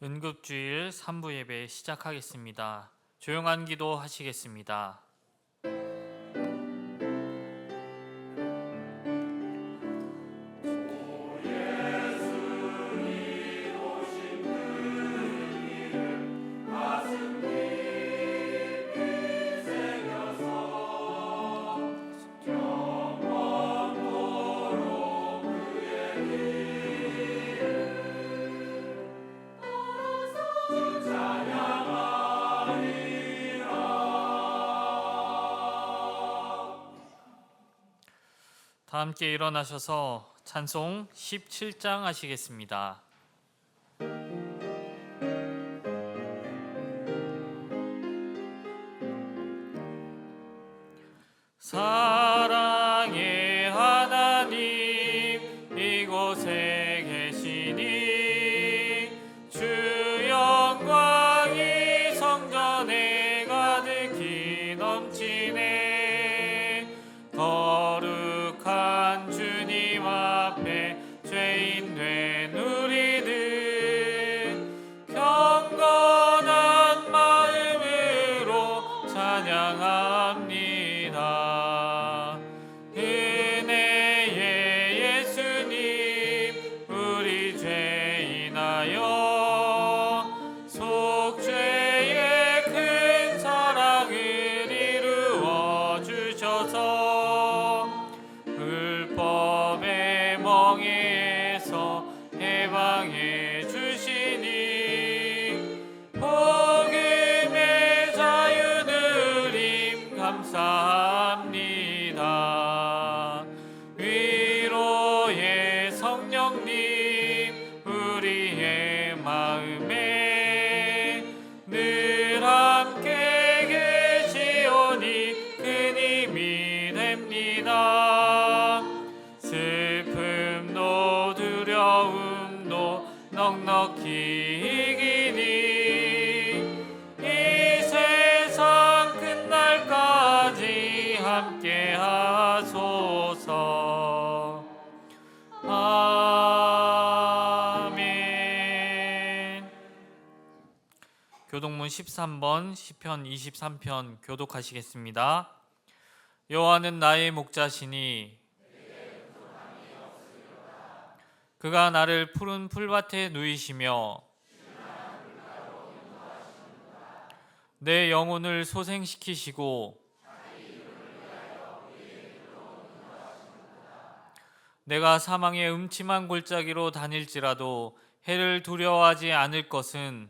응급주일 3부 예배 시작하겠습니다. 조용한 기도 하시겠습니다. 다 함께 일어나셔서 찬송 17장 하시겠습니다. 사랑의 하나님 이곳에 계시니 주 영광이 성전에 가득히 넘치네. 거룩한 주님 앞에 죄인 된 우리들 경건한 마음으로 찬양합니다. 은혜의 예수님 우리 죄인하여 속죄의 큰 사랑을 이루어 주셔서 율법의 멍에서 해방해 주시니 복음의 자유 누림 감사합니다. 위로의 성령님 우리의 마음에 늘 함께 계시오니 큰 힘이 됩니다. 슬픔도 두려움도 넉넉히 이기니 이 세상 끝날까지 함께 하소서. 아멘. 교독문 13번 시편 23편 교독하시겠습니다. 여호와는 나의 목자시니 그가 나를 푸른 풀밭에 누이시며 내 영혼을 소생시키시고 내가 사망의 음침한 골짜기로 다닐지라도 해를 두려워하지 않을 것은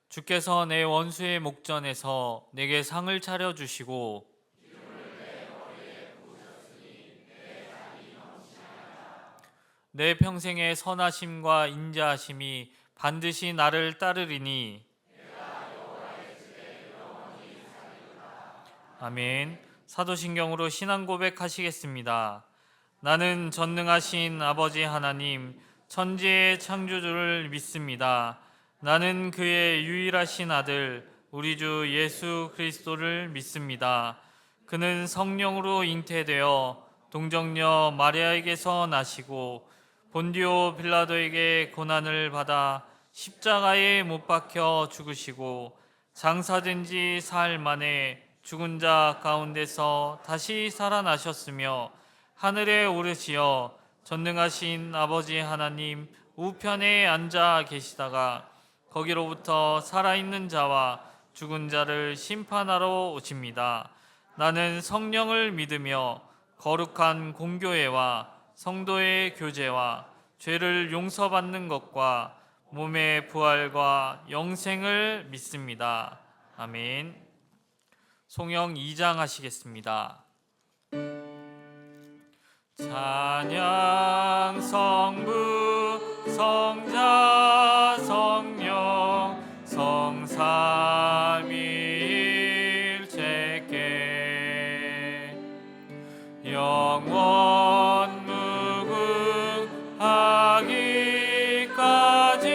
주께서 내 원수의 목전에서 내게 상을 차려주시고 내 평생의 선하심과 인자하심이 반드시 나를 따르리니 아멘. 사도신경으로 신앙 고백하시겠습니다. 나는 전능하신 아버지 하나님 천지의 창조주를 믿습니다. 나는 그의 유일하신 아들 우리 주 예수 그리스도를 믿습니다. 그는 성령으로 잉태되어 동정녀 마리아에게서 나시고 본디오 빌라도에게 고난을 받아 십자가에 못 박혀 죽으시고 장사된 지 사흘 만에 죽은 자 가운데서 다시 살아나셨으며 하늘에 오르시어 전능하신 아버지 하나님 우편에 앉아 계시다가 거기로부터 살아있는 자와 죽은 자를 심판하러 오십니다. 나는 성령을 믿으며 거룩한 공교회와 성도의 교제와 죄를 용서받는 것과 몸의 부활과 영생을 믿습니다. 아멘. 송영 2장 하시겠습니다. 찬양 성부 성자 성령 성삼위일체께 영원 무궁하기까지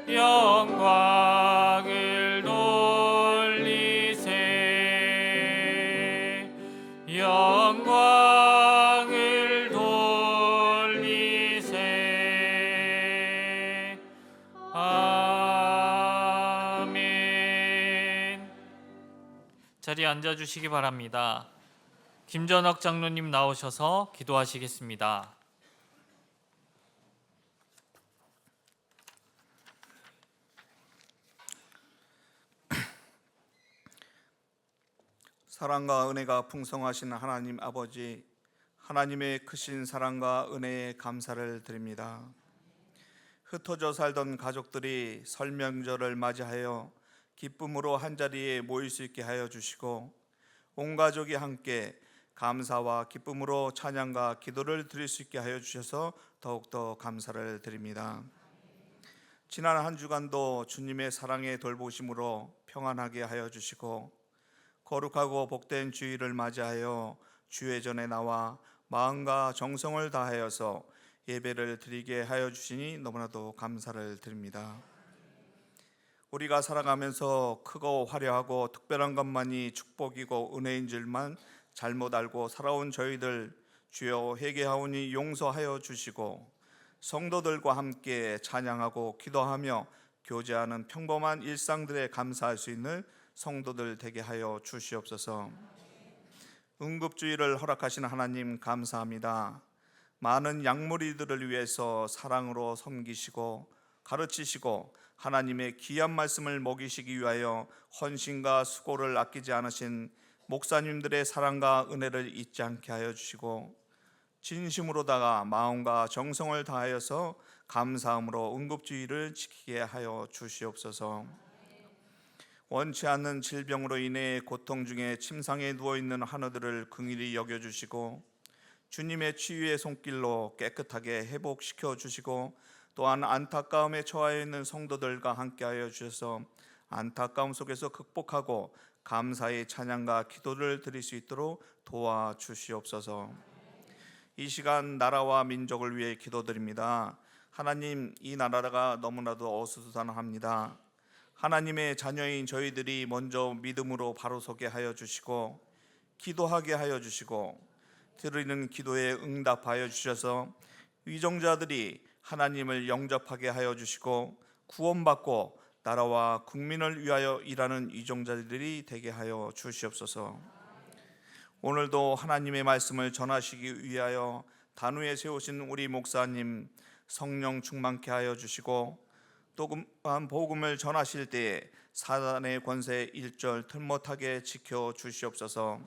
영광을 돌리세. 영광 자리에 앉아 주시기 바랍니다. 김전학 장로님 나오셔서 기도하시겠습니다. 사랑과 은혜가 풍성하신 하나님 아버지, 하나님의 크신 사랑과 은혜에 감사를 드립니다. 흩어져 살던 가족들이 설 명절을 맞이하여 기쁨으로 한자리에 모일 수 있게 하여 주시고, 온 가족이 함께 감사와 기쁨으로 찬양과 기도를 드릴 수 있게 하여 주셔서 더욱더 감사를 드립니다. 지난 한 주간도 주님의 사랑의 돌보심으로 평안하게 하여 주시고, 거룩하고 복된 주일을 맞이하여 주의 전에 나와 마음과 정성을 다하여서 예배를 드리게 하여 주시니 너무나도 감사를 드립니다. 우리가 살아가면서 크고 화려하고 특별한 것만이 축복이고 은혜인 줄만 잘못 알고 살아온 저희들, 주여 회개하오니 용서하여 주시고, 성도들과 함께 찬양하고 기도하며 교제하는 평범한 일상들에 감사할 수 있는 성도들 되게 하여 주시옵소서. 응급주의를 허락하신 하나님 감사합니다. 많은 양무리들을 위해서 사랑으로 섬기시고 가르치시고 하나님의 귀한 말씀을 먹이시기 위하여 헌신과 수고를 아끼지 않으신 목사님들의 사랑과 은혜를 잊지 않게 하여 주시고, 진심으로다가 마음과 정성을 다하여서 감사함으로 응급주의를 지키게 하여 주시옵소서. 원치 않는 질병으로 인해 고통 중에 침상에 누워있는 환우들을 긍휼히 여겨주시고, 주님의 치유의 손길로 깨끗하게 회복시켜 주시고, 또한 안타까움에 처해 있는 성도들과 함께하여 주셔서 안타까움 속에서 극복하고 감사의 찬양과 기도를 드릴 수 있도록 도와주시옵소서. 이 시간 나라와 민족을 위해 기도드립니다. 하나님, 이 나라가 너무나도 어수선합니다. 하나님의 자녀인 저희들이 먼저 믿음으로 바로 서게 하여 주시고, 기도하게 하여 주시고, 드리는 기도에 응답하여 주셔서 위정자들이 하나님을 영접하게 하여 주시고, 구원받고 나라와 국민을 위하여 일하는 위정자들이 되게 하여 주시옵소서. 오늘도 하나님의 말씀을 전하시기 위하여 단위에 세우신 우리 목사님 성령 충만케 하여 주시고, 또한 복음을 전하실 때에 사단의 권세 일절 틀못하게 지켜 주시옵소서.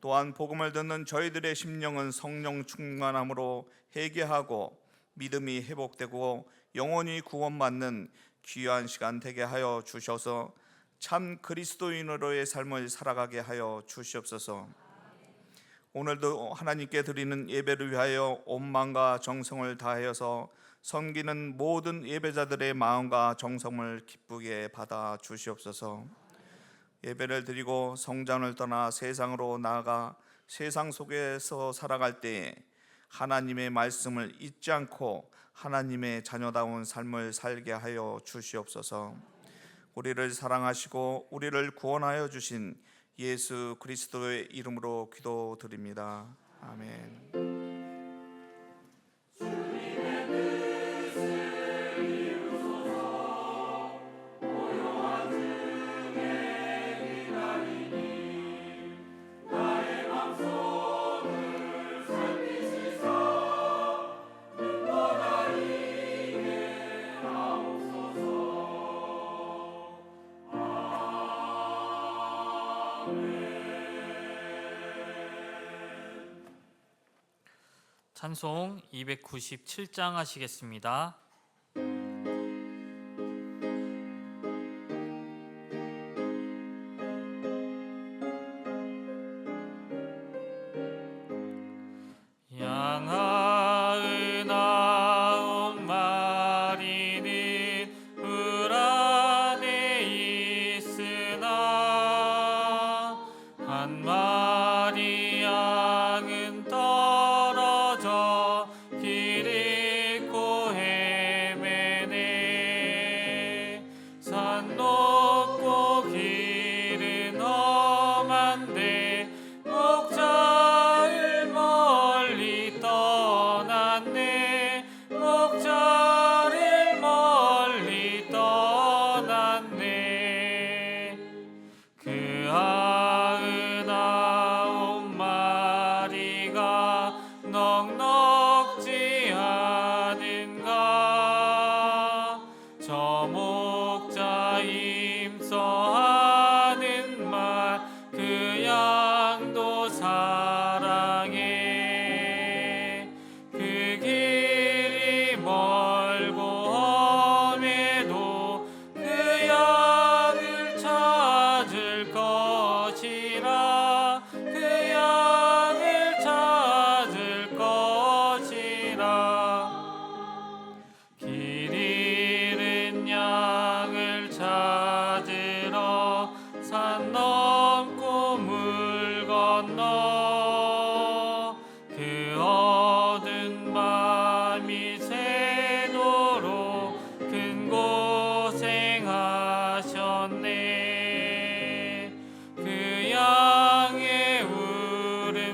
또한 복음을 듣는 저희들의 심령은 성령 충만함으로 회개하고 믿음이 회복되고 영원히 구원받는 귀한 시간 되게 하여 주셔서 참 그리스도인으로의 삶을 살아가게 하여 주시옵소서. 오늘도 하나님께 드리는 예배를 위하여 온 마음과 정성을 다하여서 섬기는 모든 예배자들의 마음과 정성을 기쁘게 받아 주시옵소서. 예배를 드리고 성전을 떠나 세상으로 나아가 세상 속에서 살아갈 때에 하나님의 말씀을 잊지 않고 하나님의 자녀다운 삶을 살게 하여 주시옵소서. 우리를 사랑하시고 우리를 구원하여 주신 예수 그리스도의 이름으로 기도드립니다. 아멘. 찬송 297장 하시겠습니다. 양아의 아홉 마리는 울 안에 있으나 한 마리 양은 떨어져 길 잃고 산 넘고 물 건너 그 어두운 밤이 새도록 큰 고생하셨네. 그 양의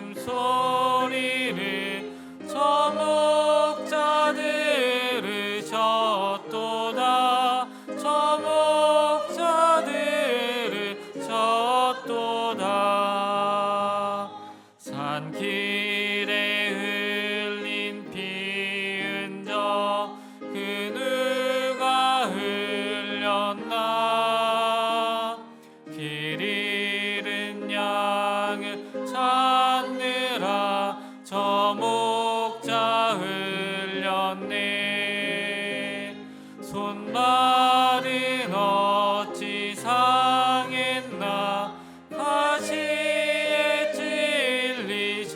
울음소리를 저 목자 들으셨도다. 저 목자 들으셨도다. 산길에 흘린 피 흔적 그 누가 흘렸나. 길 잃은 양을 찾느라 저 목자 흘렸네. 손발은 어찌 상했나. 가시에 찔리셨도다.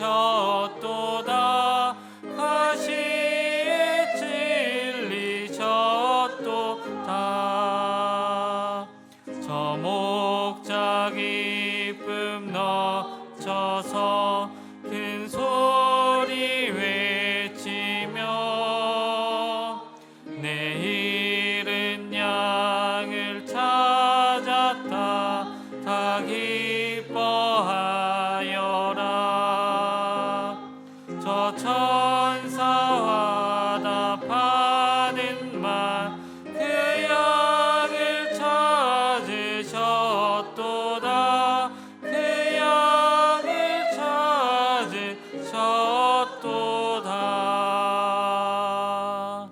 가시에 찔리셨도다. 저 목자 기쁨 넘쳐서 큰 소리 외치며 내 잃은 양을 찾았다. 다 기뻐하여라. 저 천사와 답하는 말 그 양을 찾으셨도다. 그 양을 찾으셨도다.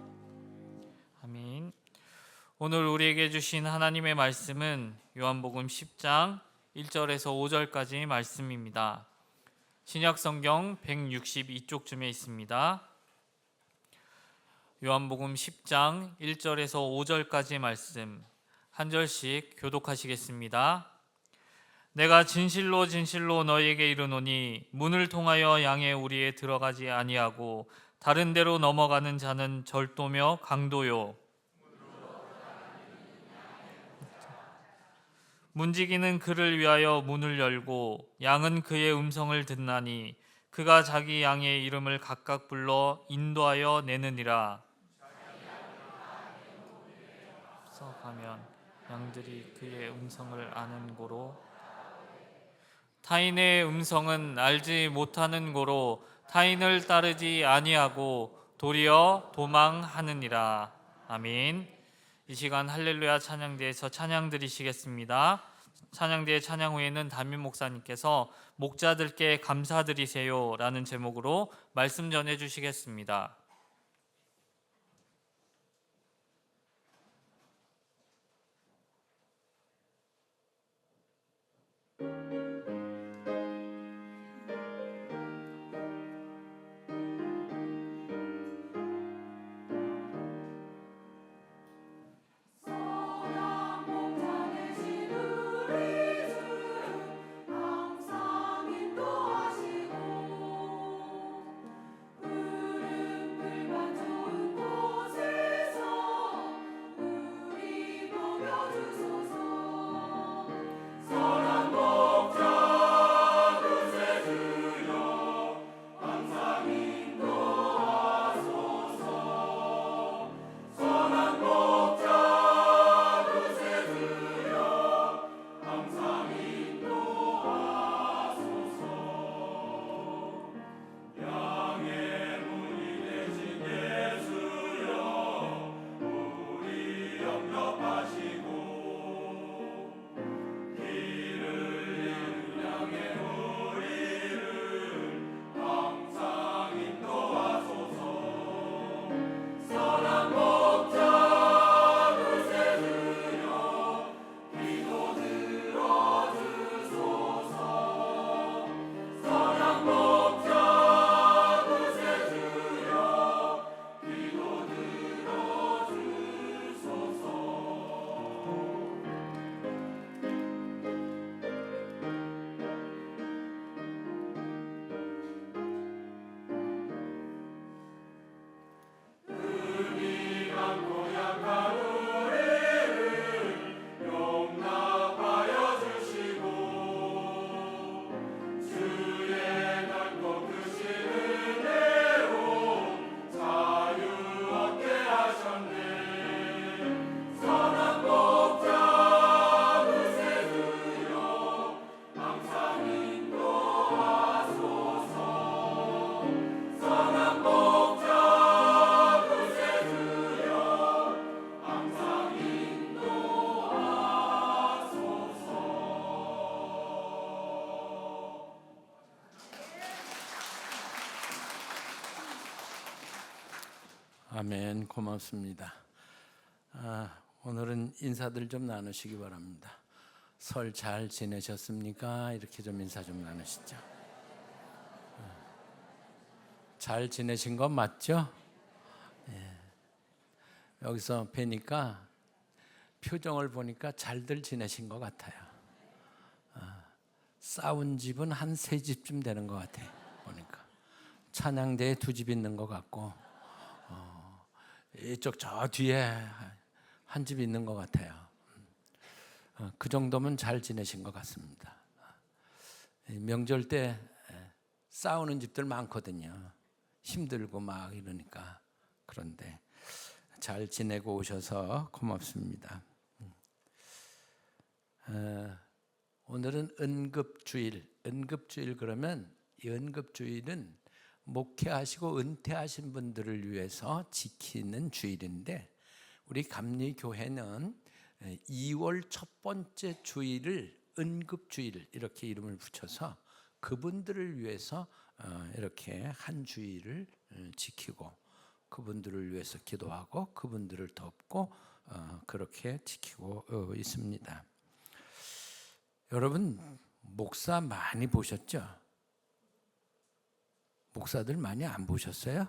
아멘. 오늘 우리에게 주신 하나님의 말씀은 요한복음 10장 1절에서 5절까지 말씀입니다. 신약성경 162쪽쯤에 있습니다. 요한복음 10장 1절에서 5절까지 말씀 한 절씩 교독하시겠습니다. 내가 진실로 진실로 너희에게 이르노니 문을 통하여 양의 우리에 들어가지 아니하고 다른 데로 넘어가는 자는 절도며 강도요 문지기는 그를 위하여 문을 열고 양은 그의 음성을 듣나니 그가 자기 양의 이름을 각각 불러 인도하여 내느니라. 앞서 가면 양들이 그의 음성을 아는 고로 타인의 음성은 알지 못하는 고로 타인을 따르지 아니하고 도리어 도망하느니라. 아멘. 이 시간 할렐루야 찬양대에서 찬양 드리시겠습니다. 찬양대의 찬양 후에는 담임 목사님께서 목자들께 감사드리세요 라는 제목으로 말씀 전해 주시겠습니다. 항상 인도하시고 아멘. 고맙습니다. 오늘은 인사들 좀 나누시기 바랍니다. 설 잘 지내셨습니까? 이렇게 좀 인사 좀 나누시죠. 잘 지내신 건 맞죠? 예. 여기서 뵈니까 표정을 보니까 잘들 지내신 것 같아요. 싸운 집은 한 3집쯤 되는 것 같아요. 보니까 찬양대에 2집 있는 것 같고 이쪽 저 뒤에 한 집 있는 것 같아요. 그 정도면 잘 지내신 것 같습니다. 명절 때 싸우는 집들 많거든요. 힘들고 막 이러니까. 그런데 잘 지내고 오셔서 고맙습니다. 오늘은 은급주일. 은급주일 그러면 이 은급주일은 목회하시고 은퇴하신 분들을 위해서 지키는 주일인데, 우리 감리교회는 2월 첫 번째 주일을 은급주일 이렇게 이름을 붙여서 그분들을 위해서 이렇게 한 주일을 지키고 그분들을 위해서 기도하고 그분들을 돕고 그렇게 지키고 있습니다. 여러분 목사 많이 보셨죠? 목사들 많이 안 보셨어요?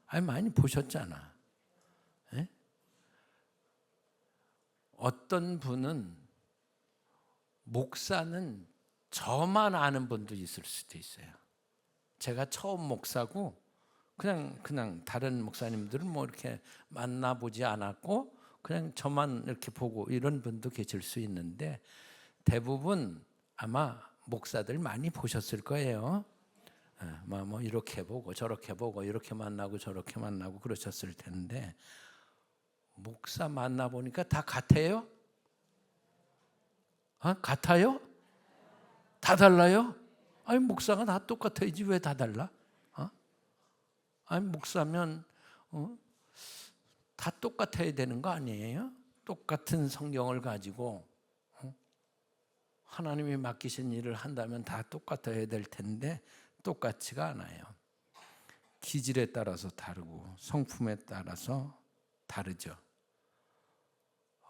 아니 많이 보셨잖아. 에? 어떤 분은 목사는 저만 아는 분도 있을 수도 있어요. 제가 처음 목사고 그냥 다른 목사님들은 뭐 이렇게 만나보지 않았고 그냥 저만 이렇게 보고 이런 분도 계실 수 있는데, 대부분 아마 목사들 많이 보셨을 거예요. 뭐 이렇게 보고 저렇게 보고 이렇게 만나고 저렇게 만나고 그러셨을 텐데, 목사 만나보니까 다 같아요? 같아요? 다 달라요? 아니 목사가 다 똑같아야지 왜 다 달라? 아니 목사면 다 똑같아야 되는 거 아니에요? 똑같은 성경을 가지고 하나님이 맡기신 일을 한다면 다 똑같아야 될 텐데 똑같지가 않아요. 기질에 따라서 다르고 성품에 따라서 다르죠.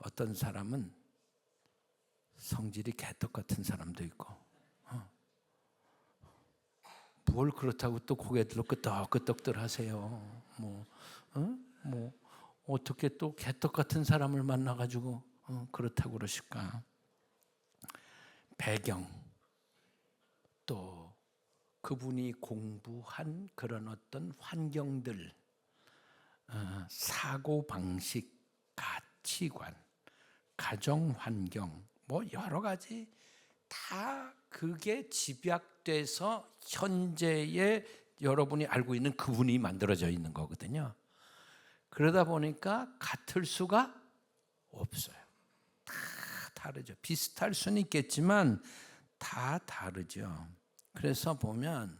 어떤 사람은 성질이 개떡 같은 사람도 있고, 뭘 그렇다고 또 고개들로 끄떡끄떡들 하세요. 뭐 어떻게 또 개떡 같은 사람을 만나가지고 그렇다고 그러실까? 배경, 또 그분이 공부한 그런 어떤 환경들, 사고방식, 가치관, 가정 환경, 뭐 여러 가지 다 그게 집약돼서 현재의 여러분이 알고 있는 그분이 만들어져 있는 거거든요. 그러다 보니까 같을 수가 없어요. 다 다르죠. 비슷할 수는 있겠지만 다 다르죠. 그래서 보면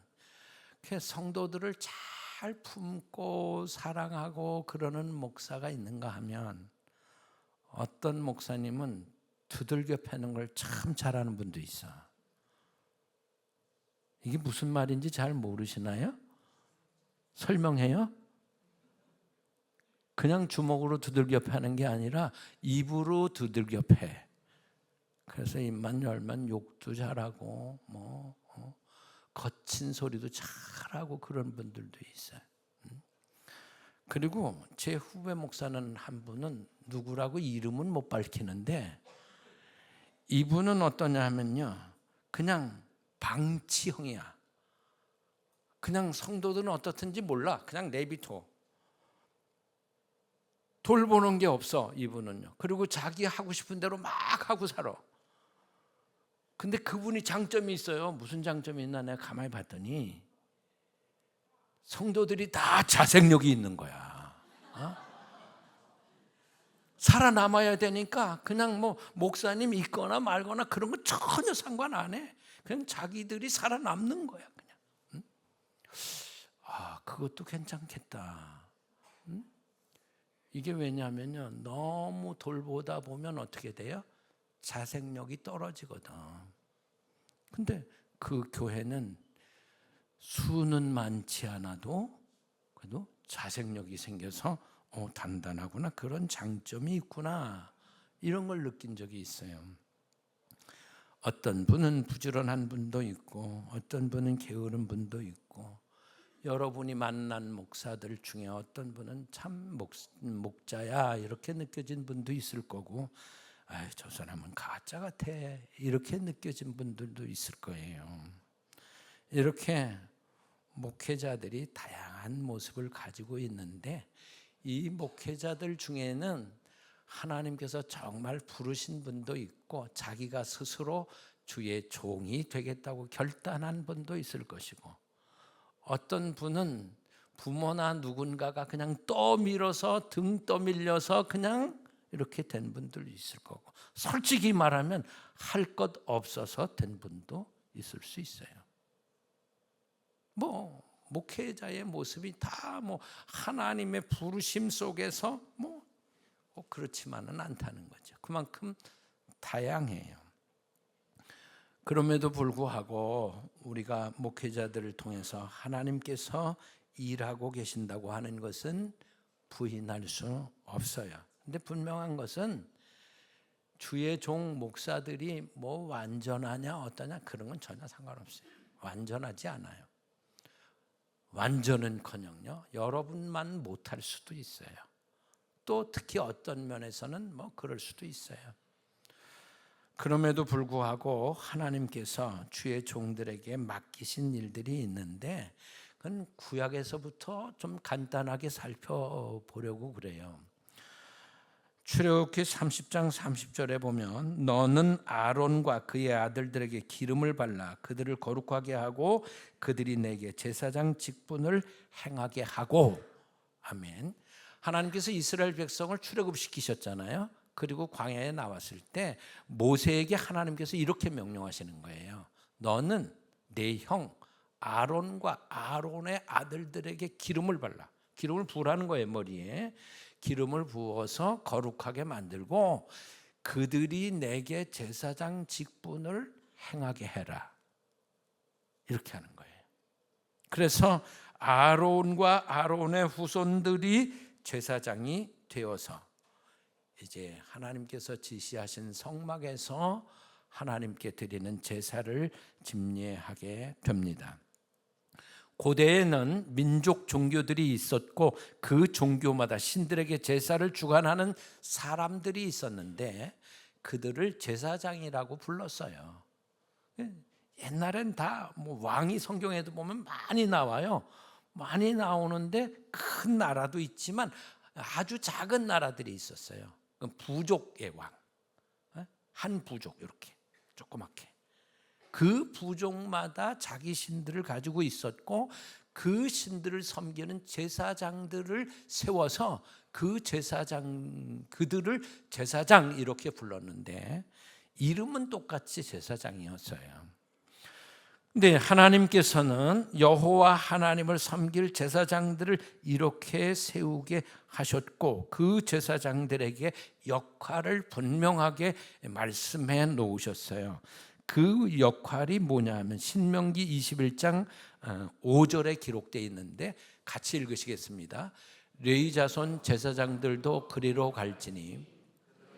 성도들을 잘 품고 사랑하고 그러는 목사가 있는가 하면, 어떤 목사님은 두들겨 패는 걸 참 잘하는 분도 있어. 이게 무슨 말인지 잘 모르시나요? 설명해요? 그냥 주먹으로 두들겨 패는 게 아니라 입으로 두들겨 패. 그래서 입만 열면 욕도 잘하고 거친 소리도 잘하고 그런 분들도 있어요. 그리고 제 후배 목사는 한 분은 누구라고 이름은 못 밝히는데, 이분은 어떠냐 하면요, 그냥 방치형이야. 그냥 성도들은 어떻든지 몰라. 그냥 내비둬. 돌보는 게 없어 이분은요. 그리고 자기 하고 싶은 대로 막 하고 살아. 근데 그분이 장점이 있어요. 무슨 장점이 있나 내가 가만히 봤더니 성도들이 다 자생력이 있는 거야. 살아남아야 되니까 그냥 뭐 목사님 있거나 말거나 그런 거 전혀 상관 안 해. 그냥 자기들이 살아남는 거야 그냥. 그것도 괜찮겠다. 이게 왜냐하면요, 너무 돌보다 보면 어떻게 돼요? 자생력이 떨어지거든. 근데 그 교회는 수는 많지 않아도 그래도 자생력이 생겨서 단단하구나, 그런 장점이 있구나, 이런 걸 느낀 적이 있어요. 어떤 분은 부지런한 분도 있고 어떤 분은 게으른 분도 있고, 여러분이 만난 목사들 중에 어떤 분은 참 목자야 이렇게 느껴진 분도 있을 거고, 저 사람은 가짜 같아 이렇게 느껴진 분들도 있을 거예요. 이렇게 목회자들이 다양한 모습을 가지고 있는데, 이 목회자들 중에는 하나님께서 정말 부르신 분도 있고 자기가 스스로 주의 종이 되겠다고 결단한 분도 있을 것이고, 어떤 분은 부모나 누군가가 그냥 떠밀어서 등 떠밀려서 그냥 이렇게 된 분들도 있을 거고, 솔직히 말하면 할 것 없어서 된 분도 있을 수 있어요. 목회자의 모습이 다 하나님의 부르심 속에서 그렇지만은 않다는 거죠. 그만큼 다양해요. 그럼에도 불구하고 우리가 목회자들을 통해서 하나님께서 일하고 계신다고 하는 것은 부인할 수 없어요. 근데 분명한 것은 주의 종 목사들이 완전하냐 어떠냐 그런 건 전혀 상관없어요. 완전하지 않아요. 완전은커녕요, 여러분만 못할 수도 있어요. 또 특히 어떤 면에서는 그럴 수도 있어요. 그럼에도 불구하고 하나님께서 주의 종들에게 맡기신 일들이 있는데, 그건 구약에서부터 좀 간단하게 살펴보려고 그래요. 출애굽기 30장 30절에 보면, 너는 아론과 그의 아들들에게 기름을 발라 그들을 거룩하게 하고 그들이 내게 제사장 직분을 행하게 하고. 아멘. 하나님께서 이스라엘 백성을 출애굽시키셨잖아요. 그리고 광야에 나왔을 때 모세에게 하나님께서 이렇게 명령하시는 거예요. 너는 내 형 아론과 아론의 아들들에게 기름을 발라. 기름을 부으라는 거예요. 머리에 기름을 부어서 거룩하게 만들고 그들이 내게 제사장 직분을 행하게 해라. 이렇게 하는 거예요. 그래서 아론과 아론의 후손들이 제사장이 되어서 이제 하나님께서 지시하신 성막에서 하나님께 드리는 제사를 집례하게 됩니다. 고대에는 민족 종교들이 있었고 그 종교마다 신들에게 제사를 주관하는 사람들이 있었는데 그들을 제사장이라고 불렀어요. 옛날엔 다 왕이 성경에도 보면 많이 나와요. 많이 나오는데 큰 나라도 있지만 아주 작은 나라들이 있었어요. 부족의 왕, 한 부족 이렇게 조그맣게. 그 부족마다 자기 신들을 가지고 있었고 그 신들을 섬기는 제사장들을 세워서 그들을 제사장 이렇게 불렀는데 이름은 똑같이 제사장이었어요. 근데 하나님께서는 여호와 하나님을 섬길 제사장들을 이렇게 세우게 하셨고 그 제사장들에게 역할을 분명하게 말씀해 놓으셨어요. 그 역할이 뭐냐 하면 신명기 21장 5절에 기록되어 있는데 같이 읽으시겠습니다. 레위 자손 제사장들도 그리로 갈지니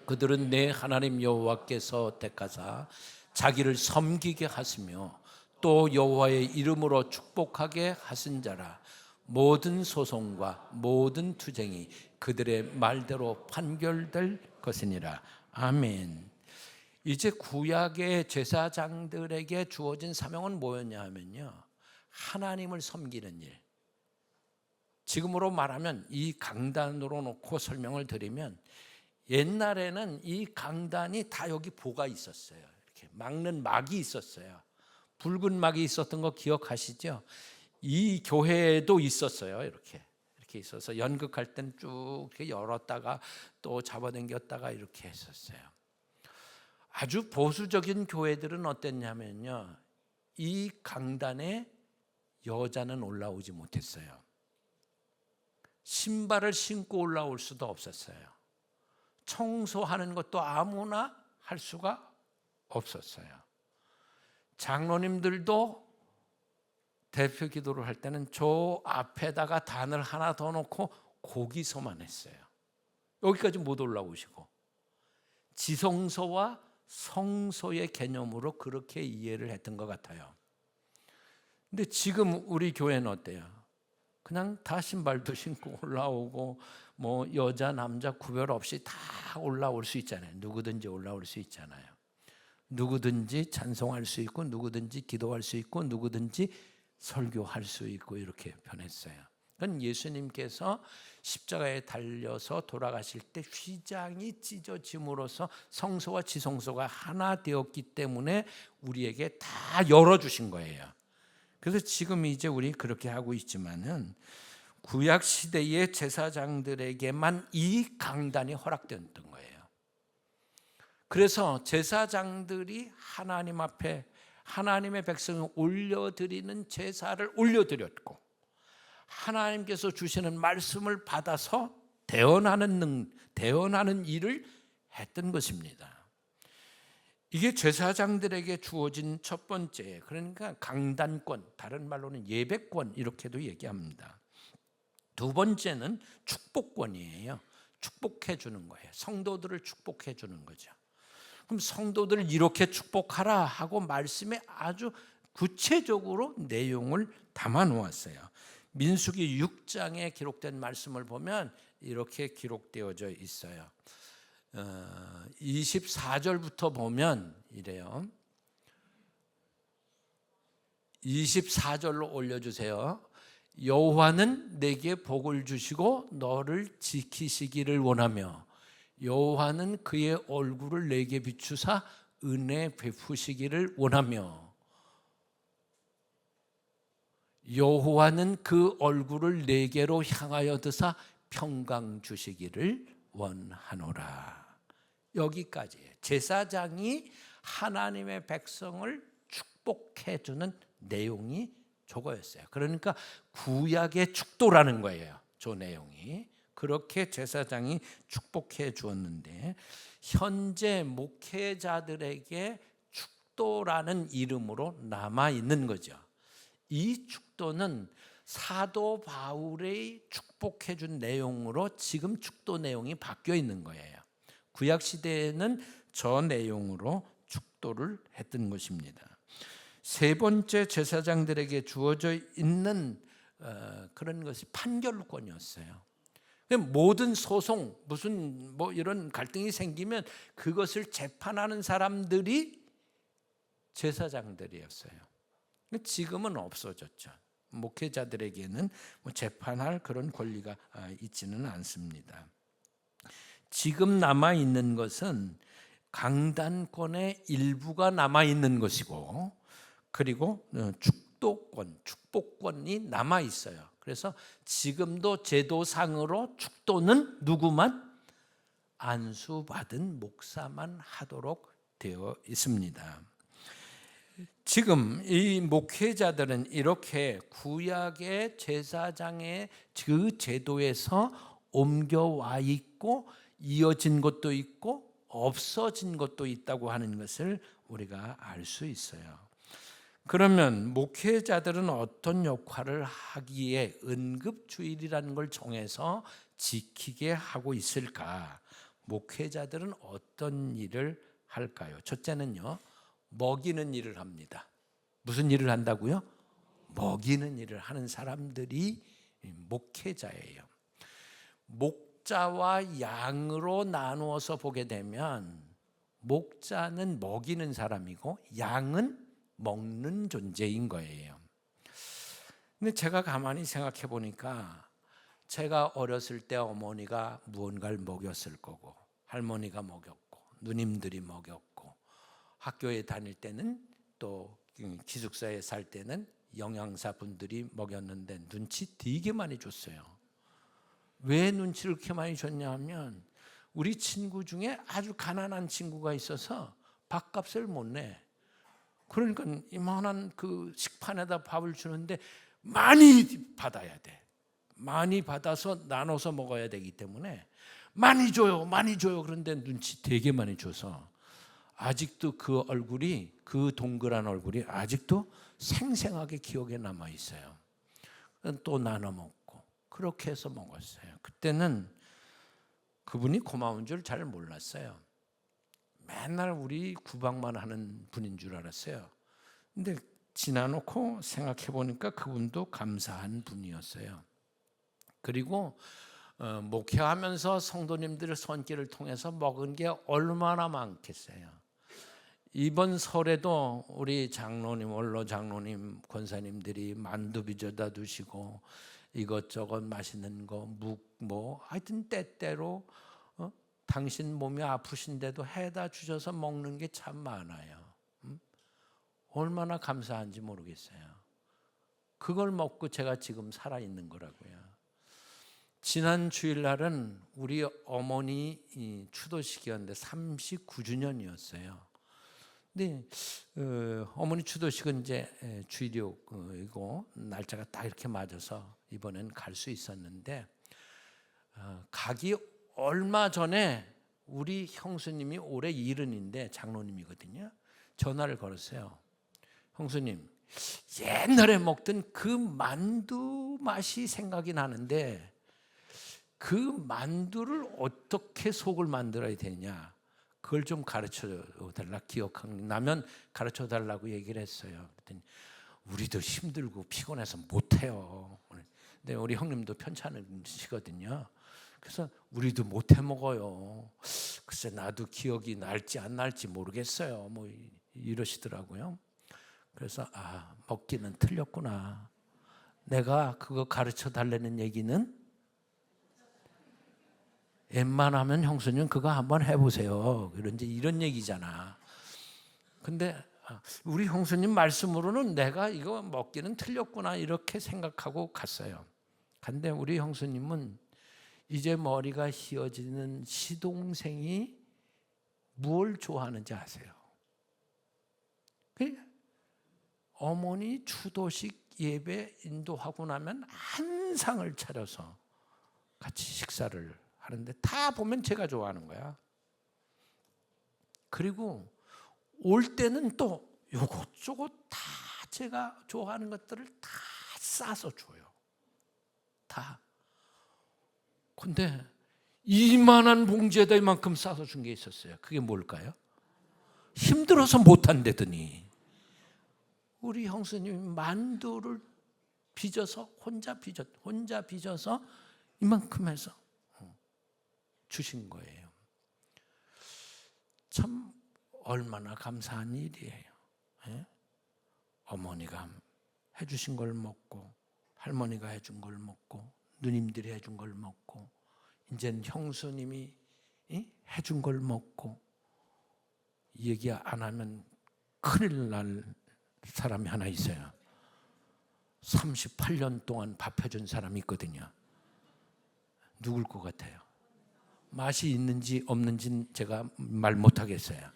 그들은 내 하나님 여호와께서 택하사 자기를 섬기게 하시며 또 여호와의 이름으로 축복하게 하신 자라. 모든 소송과 모든 투쟁이 그들의 말대로 판결될 것이니라. 아멘. 이제 구약의 제사장들에게 주어진 사명은 뭐였냐 하면요, 하나님을 섬기는 일. 지금으로 말하면 이 강단으로 놓고 설명을 드리면 옛날에는 이 강단이 다 여기 보가 있었어요. 이렇게 막는 막이 있었어요. 붉은 막이 있었던 거 기억하시죠? 이 교회에도 있었어요. 이렇게 있어서 연극할 땐 쭉 열었다가 또 잡아당겼다가 이렇게 했었어요. 아주 보수적인 교회들은 어땠냐면요, 이 강단에 여자는 올라오지 못했어요. 신발을 신고 올라올 수도 없었어요. 청소하는 것도 아무나 할 수가 없었어요. 장로님들도 대표 기도를 할 때는 저 앞에다가 단을 하나 더 놓고 거기서만 했어요. 여기까지 못 올라오시고 지성소와 성소의 개념으로 그렇게 이해를 했던 것 같아요. 근데 지금 우리 교회는 어때요? 그냥 다 신발도 신고 올라오고 뭐 여자 남자 구별 없이 다 올라올 수 있잖아요. 누구든지 올라올 수 있잖아요. 누구든지 찬송할 수 있고 누구든지 기도할 수 있고 누구든지 설교할 수 있고 이렇게 변했어요. 그건 예수님께서 십자가에 달려서 돌아가실 때 휘장이 찢어짐으로써 성소와 지성소가 하나 되었기 때문에 우리에게 다 열어주신 거예요. 그래서 지금 이제 우리 그렇게 하고 있지만은 구약 시대의 제사장들에게만 이 강단이 허락되었던 거예요. 그래서 제사장들이 하나님 앞에 하나님의 백성을 올려드리는 제사를 올려드렸고 하나님께서 주시는 말씀을 받아서 대언하는 일을 했던 것입니다. 이게 제사장들에게 주어진 첫 번째, 그러니까 강단권, 다른 말로는 예배권 이렇게도 얘기합니다. 두 번째는 축복권이에요. 축복해 주는 거예요. 성도들을 축복해 주는 거죠. 그럼 성도들을 이렇게 축복하라 하고 말씀에 아주 구체적으로 내용을 담아 놓았어요. 민수기 6장에 기록된 말씀을 보면 이렇게 기록되어져 있어요. 24절부터 보면 이래요. 24절로 올려주세요. 여호와는 내게 복을 주시고 너를 지키시기를 원하며 여호와는 그의 얼굴을 내게 비추사 은혜 베푸시기를 원하며 여호와는 그 얼굴을 내게로 향하여 드사 평강 주시기를 원하노라. 여기까지 제사장이 하나님의 백성을 축복해 주는 내용이 저거였어요. 그러니까 구약의 축도라는 거예요. 저 내용이. 그렇게 제사장이 축복해 주었는데 현재 목회자들에게 축도라는 이름으로 남아 있는 거죠. 이 축도는 사도 바울의 축복해 준 내용으로 지금 축도 내용이 바뀌어 있는 거예요. 구약 시대에는 저 내용으로 축도를 했던 것입니다. 세 번째 제사장들에게 주어져 있는 그런 것이 판결권이었어요. 모든 소송, 무슨 뭐 이런 갈등이 생기면 그것을 재판하는 사람들이 제사장들이었어요. 지금은 없어졌죠. 목회자들에게는 뭐 재판할 그런 권리가 있지는 않습니다. 지금 남아 있는 것은 강단권의 일부가 남아 있는 것이고, 그리고 축도권, 축복권이 남아 있어요. 그래서 지금도 제도상으로 축도는 누구만? 안수받은 목사만 하도록 되어 있습니다. 지금 이 목회자들은 이렇게 구약의 제사장의 그 제도에서 옮겨와 있고 이어진 것도 있고 없어진 것도 있다고 하는 것을 우리가 알 수 있어요. 그러면 목회자들은 어떤 역할을 하기에 응급주일이라는 걸 정해서 지키게 하고 있을까? 목회자들은 어떤 일을 할까요? 첫째는요, 먹이는 일을 합니다. 무슨 일을 한다고요? 먹이는 일을 하는 사람들이 목회자예요. 목자와 양으로 나누어서 보게 되면 목자는 먹이는 사람이고 양은 먹는 존재인 거예요. 근데 제가 가만히 생각해 보니까 제가 어렸을 때 어머니가 무언가를 먹였을 거고 할머니가 먹였고 누님들이 먹였고 학교에 다닐 때는 또 기숙사에 살 때는 영양사 분들이 먹였는데 눈치 되게 많이 줬어요. 왜 눈치를 그렇게 많이 줬냐 하면 우리 친구 중에 아주 가난한 친구가 있어서 밥값을 못 내. 그러니까 이만한 그 식판에다 밥을 주는데 많이 받아야 돼. 많이 받아서 나눠서 먹어야 되기 때문에 많이 줘요, 많이 줘요. 그런데 눈치 되게 많이 줘서 아직도 그 얼굴이, 그 동그란 얼굴이 아직도 생생하게 기억에 남아 있어요. 또 나눠 먹고 그렇게 해서 먹었어요. 그때는 그분이 고마운 줄 잘 몰랐어요. 맨날 우리 구박만 하는 분인 줄 알았어요. 근데 지나놓고 생각해 보니까 그분도 감사한 분이었어요. 그리고 목회하면서 성도님들의 손길을 통해서 먹은 게 얼마나 많겠어요. 이번 설에도 우리 장로님, 원로 장로님, 권사님들이 만두 빚어다 두시고 이것저것 맛있는 거, 묵, 하여튼 때때로 당신 몸이 아프신데도 해다 주셔서 먹는 게 참 많아요. 얼마나 감사한지 모르겠어요. 그걸 먹고 제가 지금 살아있는 거라고요. 지난 주일날은 우리 어머니 추도식이었는데 39주년이었어요. 근데 어머니 추도식은 이제 주일이고 날짜가 딱 이렇게 맞아서 이번엔 갈 수 있었는데 가기 얼마 전에 우리 형수님이 올해 70인데 장로님이거든요. 전화를 걸었어요. 형수님, 옛날에 먹던 그 만두 맛이 생각이 나는데 그 만두를 어떻게 속을 만들어야 되냐, 그걸 좀 가르쳐 달라, 기억나면 가르쳐 달라고 얘기를 했어요. 그랬더니 우리도 힘들고 피곤해서 못해요. 근데 우리 형님도 편찮으시거든요. 그래서 우리도 못해 먹어요. 글쎄 나도 기억이 날지 안 날지 모르겠어요. 이러시더라고요. 그래서 먹기는 틀렸구나. 내가 그거 가르쳐 달라는 얘기는 웬만하면 형수님 그거 한번 해보세요. 이런 얘기잖아. 근데 우리 형수님 말씀으로는 내가 이거 먹기는 틀렸구나 이렇게 생각하고 갔어요. 근데 우리 형수님은 이제 머리가 휘어지는 시동생이 뭘 좋아하는지 아세요? 어머니 추도식 예배 인도하고 나면 한 상을 차려서 같이 식사를 하는데 다 보면 제가 좋아하는 거야. 그리고 올 때는 또 요것저것 다 제가 좋아하는 것들을 다 싸서 줘요. 다. 근데 이만한 봉지에다 이만큼 싸서 준 게 있었어요. 그게 뭘까요? 힘들어서 못한다더니 우리 형수님이 만두를 빚어서 혼자 빚어서 이만큼 해서 주신 거예요. 참 얼마나 감사한 일이에요. 예? 어머니가 해주신 걸 먹고 할머니가 해준 걸 먹고 누님들이 해준 걸 먹고 이제는 형수님이 해준 걸 먹고, 얘기 안 하면 큰일 날 사람이 하나 있어요. 38년 동안 밥 해준 사람이 있거든요. 누굴 것 같아요? 맛이 있는지 없는지는 제가 말 못하겠어요.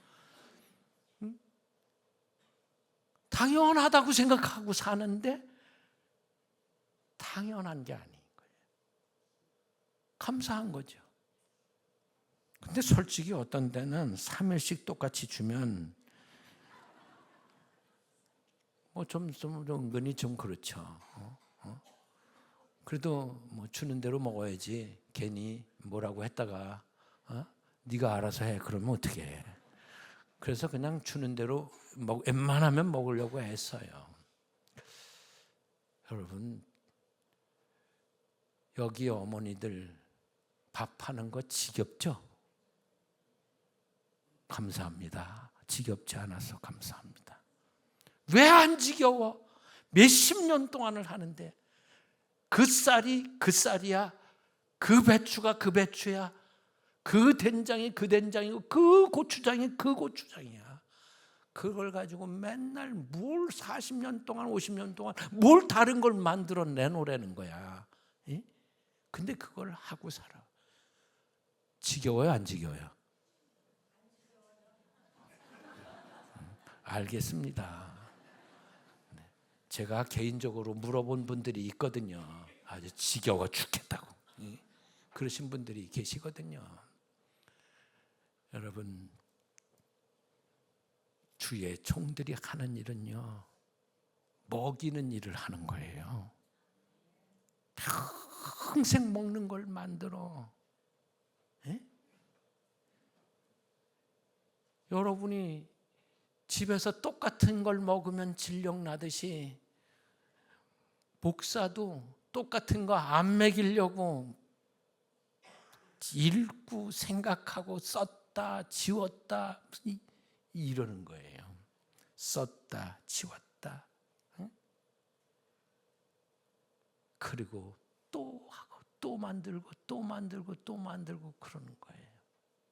당연하다고 생각하고 사는데 당연한 게 아닌 거예요. 감사한 거죠. 근데 솔직히 어떤 데는 3일씩 똑같이 주면 좀 은근히 좀 그렇죠. 그래도 주는 대로 먹어야지. 괜히 뭐라고 했다가 네가 알아서 해 그러면 어떻게 해. 그래서 그냥 주는 대로 웬만하면 먹으려고 했어요. 여러분, 여기 어머니들 밥하는 거 지겹죠? 감사합니다. 지겹지 않아서 감사합니다. 왜 안 지겨워? 몇십 년 동안을 하는데 그 쌀이 그 쌀이야, 그 배추가 그 배추야, 그 된장이 그 된장이고 그 고추장이 그 고추장이야. 그걸 가지고 맨날 뭘 40년 동안 50년 동안 뭘 다른 걸 만들어 내놓으라는 거야. 근데 그걸 하고 살아. 지겨워요 안 지겨워요? 알겠습니다. 제가 개인적으로 물어본 분들이 있거든요. 아주 지겨워 죽겠다고 그러신 분들이 계시거든요. 여러분, 주의 종들이 하는 일은요, 먹이는 일을 하는 거예요. 평생 먹는 걸 만들어. 예? 여러분이 집에서 똑같은 걸 먹으면 질병 나듯이 목사도 똑같은 거 안 먹이려고 읽고 생각하고 썼다 지웠다 이러는 거예요. 썼다 지웠다. 응? 그리고 또 하고 또 만들고 또 만들고 또 만들고 그러는 거예요.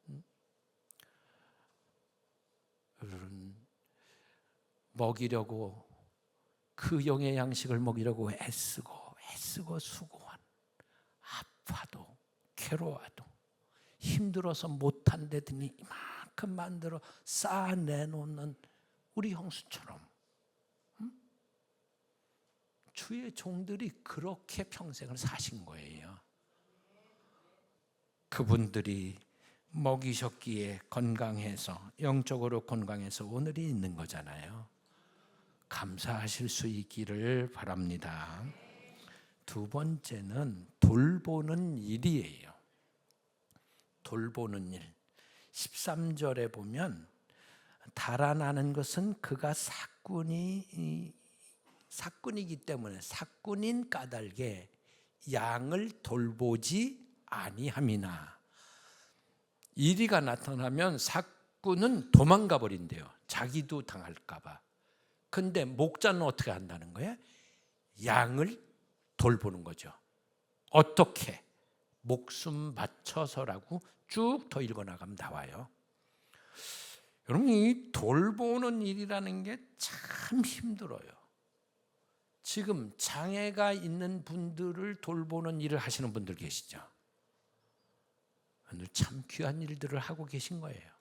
응? 여러분, 먹이려고, 그 영의 양식을 먹이려고 애쓰고 수고한, 아파도 괴로워도 힘들어서 못한다더니 이만큼 만들어 쌓아내놓는 우리 형수처럼, 주의 종들이 그렇게 평생을 사신 거예요. 그분들이 먹이셨기에 건강해서, 영적으로 건강해서 오늘이 있는 거잖아요. 감사하실 수 있기를 바랍니다. 두 번째는 돌보는 일이에요. 돌보는 일. 13절에 보면 달아나는 것은 그가 사꾼이기 때문에 사꾼인 까닭에 양을 돌보지 아니함이나. 이리가 나타나면 사꾼은 도망가 버린대요. 자기도 당할까 봐. 근데 목자는 어떻게 한다는 거예요? 양을 돌보는 거죠. 어떻게? 목숨 바쳐서라고 쭉 더 읽어나가면 나와요. 여러분, 이 돌보는 일이라는 게 참 힘들어요. 지금 장애가 있는 분들을 돌보는 일을 하시는 분들 계시죠? 오늘 참 귀한 일들을 하고 계신 거예요.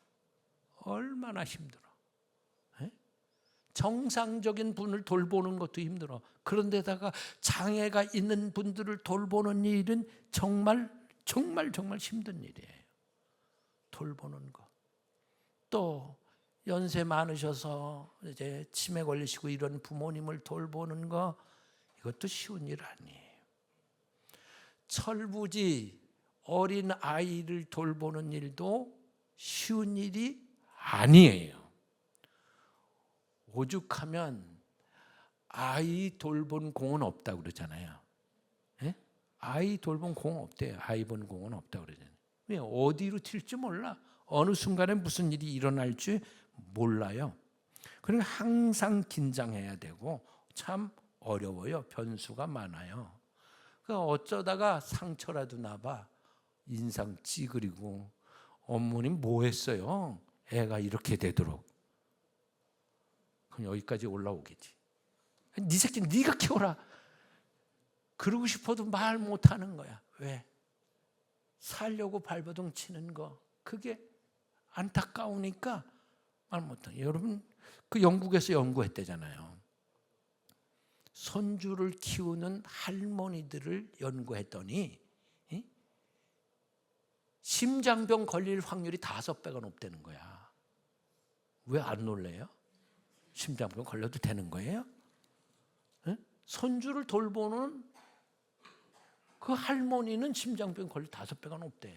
얼마나 힘들어. 에? 정상적인 분을 돌보는 것도 힘들어. 그런데다가 장애가 있는 분들을 돌보는 일은 정말 힘든 일이에요. 돌보는 거. 또 연세 많으셔서 이제 치매 걸리시고 이런 부모님을 돌보는 거, 이것도 쉬운 일 아니에요. 철부지 어린 아이를 돌보는 일도 쉬운 일이 아니에요. 오죽하면 아이 돌본 공은 없다고 그러잖아요. 예? 아이 돌본 공은 없대요. 아이 본 공은 없다고 그러잖아요. 왜? 어디로 튈지 몰라. 어느 순간에 무슨 일이 일어날지 몰라요. 그러니까 항상 긴장해야 되고 참 어려워요. 변수가 많아요. 그러니까 어쩌다가 상처라도 나봐 인상 찌그리고, 어머님 뭐 했어요? 애가 이렇게 되도록. 그럼 여기까지 올라오겠지. 네 새끼 네가 키워라. 그러고 싶어도 말 못하는 거야. 왜? 살려고 발버둥 치는 거, 그게 안타까우니까 말 못해. 여러분, 그 영국에서 연구했대잖아요. 손주를 키우는 할머니들을 연구했더니 심장병 걸릴 확률이 5배가 높다는 거야. 왜 안 놀래요? 심장병 걸려도 되는 거예요? 손주를 돌보는 그 할머니는 심장병 걸릴 5배가 높대.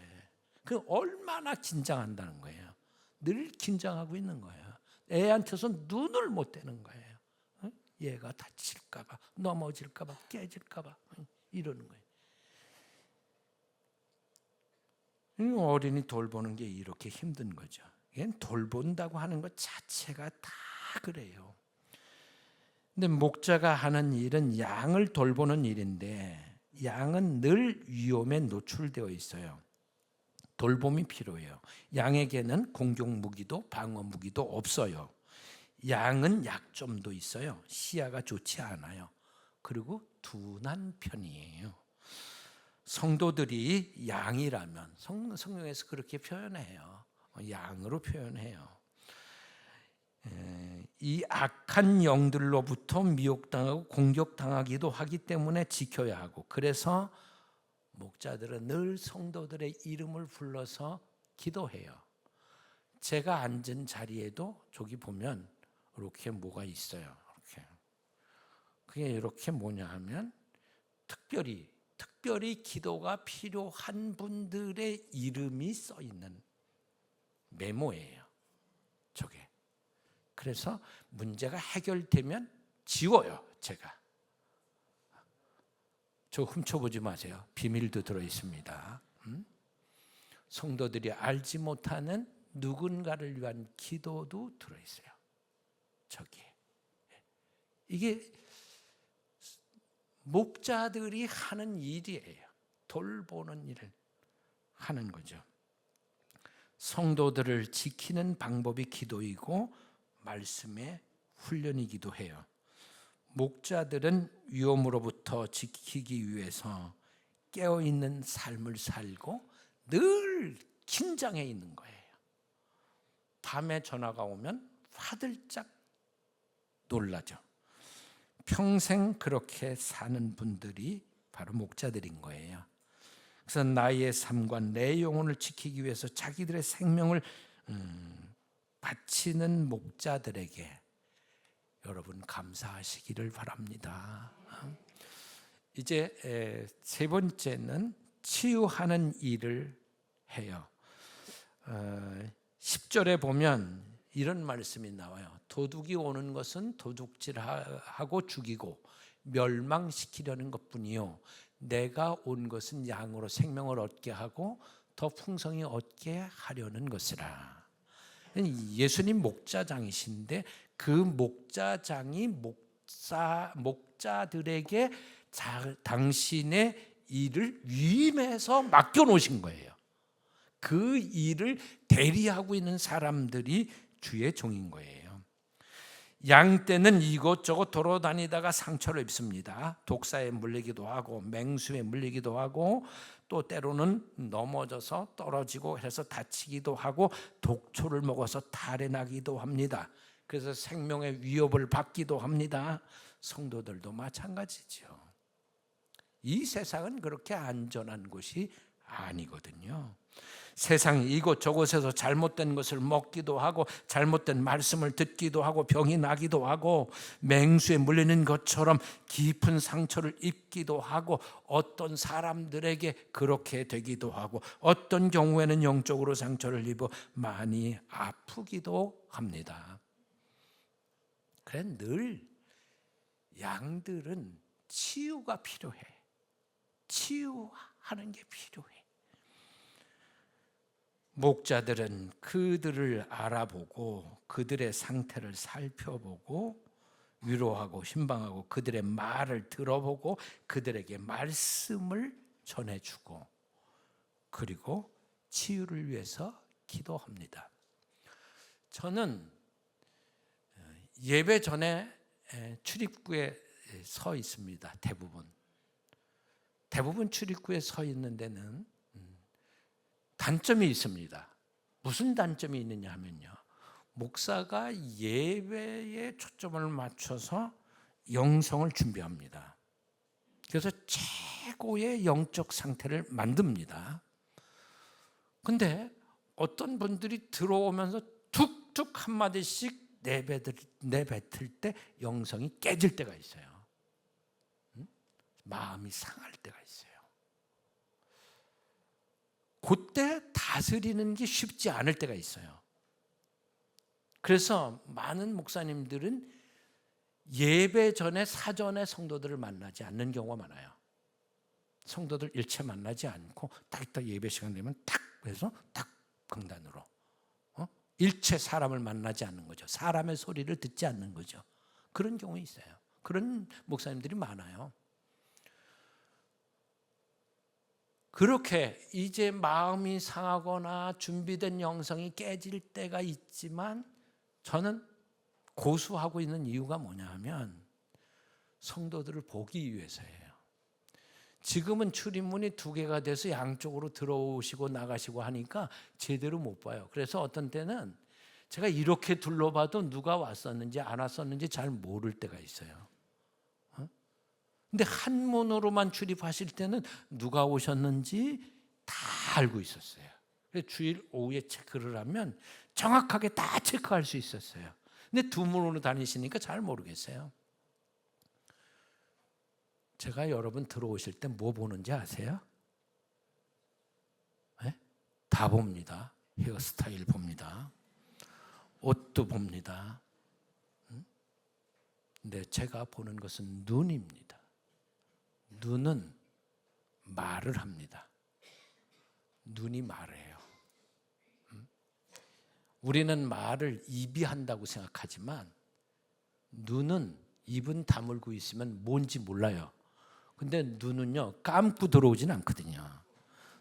그 얼마나 긴장한다는 거예요. 늘 긴장하고 있는 거예요. 애한테서 눈을 못 떼는 거예요. 얘가 다칠까 봐, 넘어질까 봐, 깨질까 봐 이러는 거예요. 어린이 돌보는 게 이렇게 힘든 거죠. 이건 돌본다고 하는 것 자체가 다 그래요. 근데 목자가 하는 일은 양을 돌보는 일인데, 양은 늘 위험에 노출되어 있어요. 돌봄이 필요해요. 양에게는 공격 무기도 방어 무기도 없어요. 양은 약점도 있어요. 시야가 좋지 않아요. 그리고 둔한 편이에요. 성도들이 양이라면, 성경에서 그렇게 표현해요. 양으로 표현해요. 이 악한 영들로부터 미혹당하고 공격당하기도 하기 때문에 지켜야 하고, 그래서 목자들은 늘 성도들의 이름을 불러서 기도해요. 제가 앉은 자리에도 저기 보면 이렇게 뭐가 있어요. 이렇게. 그게 이렇게 뭐냐 하면 특별히 기도가 필요한 분들의 이름이 써 있는 메모예요. 저게. 그래서 문제가 해결되면 지워요, 제가. 저 훔쳐보지 마세요. 비밀도 들어 있습니다. 성도들이 알지 못하는 누군가를 위한 기도도 들어 있어요. 저기에. 이게 목자들이 하는 일이에요. 돌보는 일을 하는 거죠. 성도들을 지키는 방법이 기도이고 말씀의 훈련이기도 해요. 목자들은 위험으로부터 지키기 위해서 깨어있는 삶을 살고 늘 긴장해 있는 거예요. 밤에 전화가 오면 화들짝 놀라죠. 평생 그렇게 사는 분들이 바로 목자들인 거예요. 그래서 나의 삶과 내 영혼을 지키기 위해서 자기들의 생명을 바치는 목자들에게 여러분 감사하시기를 바랍니다. 이제 세 번째는 치유하는 일을 해요. 10절에 보면 이런 말씀이 나와요. 도둑이 오는 것은 도둑질하고 죽이고 멸망시키려는 것뿐이요 내가 온 것은 양으로 생명을 얻게 하고 더 풍성히 얻게 하려는 것이라. 예수님 목자장이신데 그 목자장이 목자들에게 당신의 일을 위임해서 맡겨놓으신 거예요. 그 일을 대리하고 있는 사람들이 주의 종인 거예요. 양떼는 이곳저곳 돌아다니다가 상처를 입습니다. 독사에 물리기도 하고 맹수에 물리기도 하고 또 때로는 넘어져서 떨어지고 해서 다치기도 하고 독초를 먹어서 탈이 나기도 합니다. 그래서 생명의 위협을 받기도 합니다. 성도들도 마찬가지죠. 이 세상은 그렇게 안전한 곳이 아니거든요. 세상 이곳저곳에서 잘못된 것을 먹기도 하고 잘못된 말씀을 듣기도 하고 병이 나기도 하고 맹수에 물리는 것처럼 깊은 상처를 입기도 하고 어떤 사람들에게 그렇게 되기도 하고 어떤 경우에는 영적으로 상처를 입어 많이 아프기도 합니다. 그래 늘 양들은 치유가 필요해. 치유하는 게 필요해. 목자들은 그들을 알아보고 그들의 상태를 살펴보고 위로하고 신방하고 그들의 말을 들어보고 그들에게 말씀을 전해주고 그리고 치유를 위해서 기도합니다. 저는 예배 전에 출입구에 서 있습니다. 대부분 출입구에 서 있는 데는 단점이 있습니다. 무슨 단점이 있느냐 하면요. 목사가 예배에 초점을 맞춰서 영성을 준비합니다. 그래서 최고의 영적 상태를 만듭니다. 근데 어떤 분들이 들어오면서 툭툭 한마디씩 내뱉을 때 영성이 깨질 때가 있어요. 마음이 상할 때가 있어요. 그때 다스리는 게 쉽지 않을 때가 있어요. 그래서 많은 목사님들은 예배 전에 사전에 성도들을 만나지 않는 경우가 많아요. 성도들 일체 만나지 않고 딱 예배 시간 되면 딱 해서 딱 강단으로 일체 사람을 만나지 않는 거죠. 사람의 소리를 듣지 않는 거죠. 그런 경우 있어요. 그런 목사님들이 많아요. 그렇게 이제 마음이 상하거나 준비된 영성이 깨질 때가 있지만 저는 고수하고 있는 이유가 뭐냐 하면 성도들을 보기 위해서예요. 지금은 출입문이 2개가 돼서 양쪽으로 들어오시고 나가시고 하니까 제대로 못 봐요. 그래서 어떤 때는 제가 이렇게 둘러봐도 누가 왔었는지 안 왔었는지 잘 모를 때가 있어요. 근데 한 문으로만 출입하실 때는 누가 오셨는지 다 알고 있었어요. 그래서 주일 오후에 체크를 하면 정확하게 다 체크할 수 있었어요. 근데 두 문으로 다니시니까 잘 모르겠어요. 제가 여러분 들어오실 때 뭐 보는지 아세요? 네? 다 봅니다. 헤어스타일 봅니다. 옷도 봅니다. 근데 제가 보는 것은 눈입니다. 눈은 말을 합니다. 눈이 말해요. 우리는 말을 입이 한다고 생각하지만 눈은 입은 다물고 있으면 뭔지 몰라요. 근데 눈은요, 감고 들어오진 않거든요.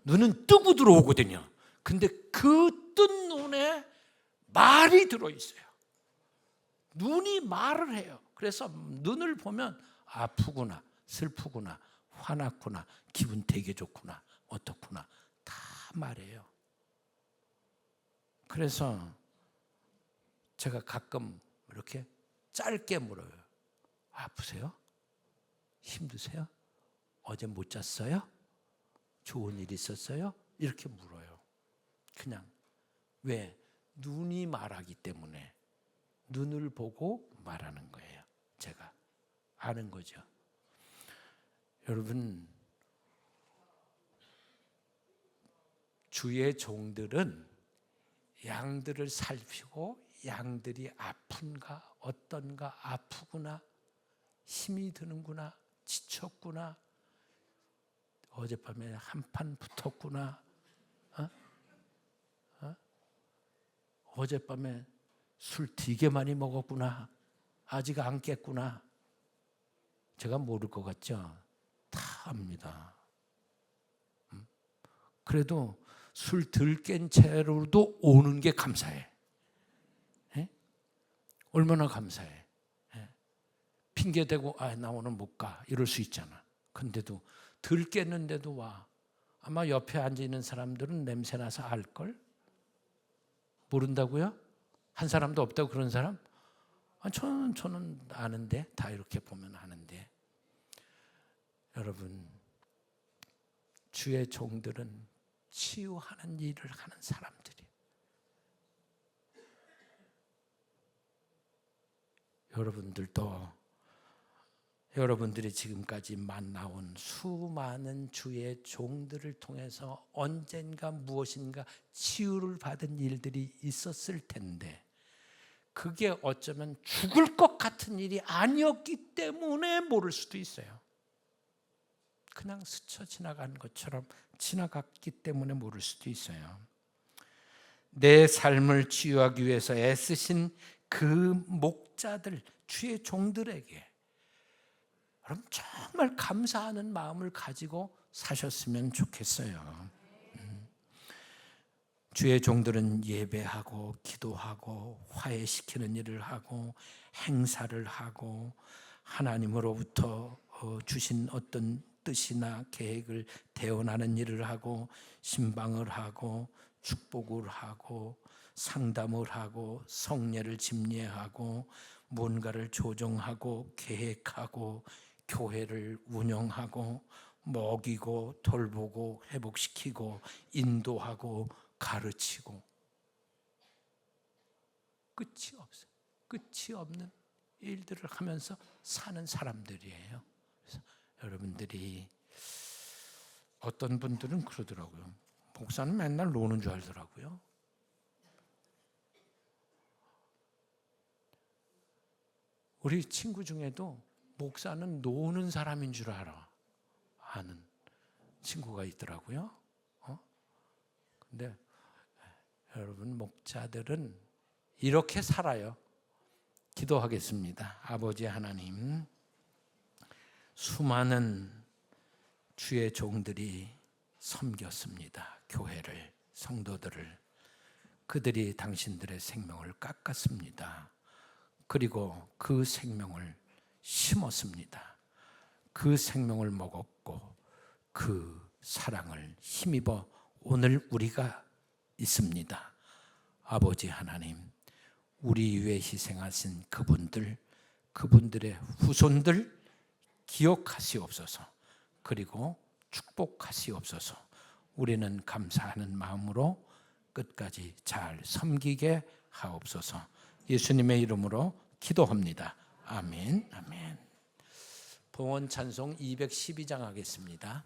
눈은 뜨고 들어오거든요. 근데 그 뜬 눈에 말이 들어있어요. 눈이 말을 해요. 그래서 눈을 보면 아프구나, 슬프구나, 화났구나, 기분 되게 좋구나, 어떻구나 다 말해요. 그래서 제가 가끔 이렇게 짧게 물어요. 아프세요? 힘드세요? 어제 못 잤어요? 좋은 일 있었어요? 이렇게 물어요. 그냥. 왜? 눈이 말하기 때문에. 눈을 보고 말하는 거예요. 제가 아는 거죠. 여러분, 주의 종들은 양들을 살피고 양들이 아픈가, 어떤가, 아프구나, 힘이 드는구나, 지쳤구나, 어젯밤에 한판 붙었구나, 어젯밤에 술 되게 많이 먹었구나, 아직 안 깼구나. 제가 모를 것 같죠? 다 압니다. 그래도 술 덜 깬 채로도 오는 게 감사해. 에? 얼마나 감사해. 에? 핑계대고 나 오늘 못 가 이럴 수 있잖아. 근데도 덜 깼는데도 와. 아마 옆에 앉아있는 사람들은 냄새나서 알걸? 모른다고요? 한 사람도 없다고 그런 사람? 저는 아는데, 다 이렇게 보면 아는데. 여러분, 주의 종들은 치유하는 일을 하는 사람들이에요. 여러분들이 지금까지 만나온 수많은 주의 종들을 통해서 언젠가 무엇인가 치유를 받은 일들이 있었을 텐데, 그게 어쩌면 죽을 것 같은 일이 아니었기 때문에 모를 수도 있어요. 그냥 스쳐 지나간 것처럼 지나갔기 때문에 모를 수도 있어요. 내 삶을 치유하기 위해서 애쓰신 그 목자들, 주의 종들에게 여러분 정말 감사하는 마음을 가지고 사셨으면 좋겠어요. 주의 종들은 예배하고 기도하고 화해시키는 일을 하고 행사를 하고 하나님으로부터 주신 어떤 뜻이나 계획을 대언하는 일을 하고 신방을 하고 축복을 하고 상담을 하고 성례를 집례하고 뭔가를 조정하고 계획하고 교회를 운영하고 먹이고 돌보고 회복시키고 인도하고 가르치고 끝이 없어요. 끝이 없는 일들을 하면서 사는 사람들이에요. 그래서 여러분들이 어떤 분들은 그러더라고요. 목사는 맨날 노는 줄 알더라고요. 우리 친구 중에도 목사는 노는 사람인 줄 아는 친구가 있더라고요. 근데 여러분, 목자들은 이렇게 살아요. 기도하겠습니다. 아버지 하나님, 수많은 주의 종들이 섬겼습니다. 교회를, 성도들을. 그들이 당신들의 생명을 깎았습니다. 그리고 그 생명을 심었습니다. 그 생명을 먹었고 그 사랑을 힘입어 오늘 우리가 있습니다. 아버지 하나님, 우리 위해 희생하신 그분들의 후손들 기억하시옵소서. 그리고 축복하시옵소서. 우리는 감사하는 마음으로 끝까지 잘 섬기게 하옵소서. 예수님의 이름으로 기도합니다. 아멘. 아멘. 봉헌 찬송 212장 하겠습니다.